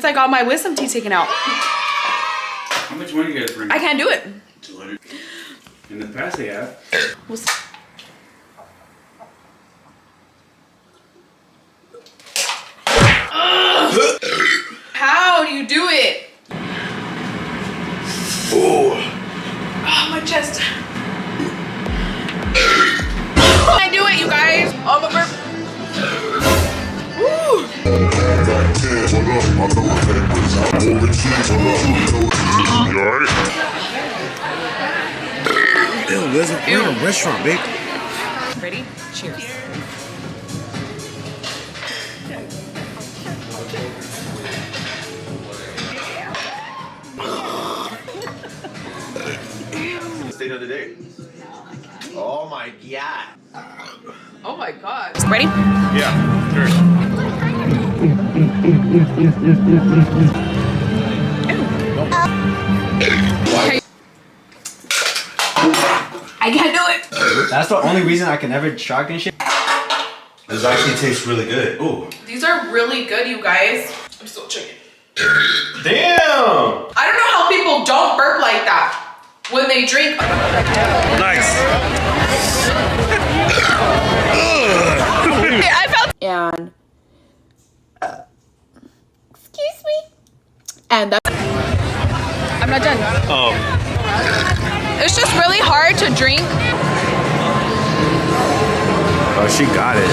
I got my wisdom teeth taken out. How much money you guys bring? I can't do it. 200. In the past they have. How do you do it? Oh. Oh, my chest. I do it, you guys. Oh, my burp. Woo. Ew, we're in a restaurant, babe. Ready? Cheers. State of the day. Oh my god. Oh my god. Ready? Yeah, sure. I can't do it. That's the only reason I can never shotgun shit. This actually tastes really good. Ooh. These are really good, you guys. I'm still chicken. Damn! I don't know how people don't burp like that when they drink. Nice. I felt and excuse me. And that's I'm not done. Oh. It's just really hard to drink. Oh, she got it.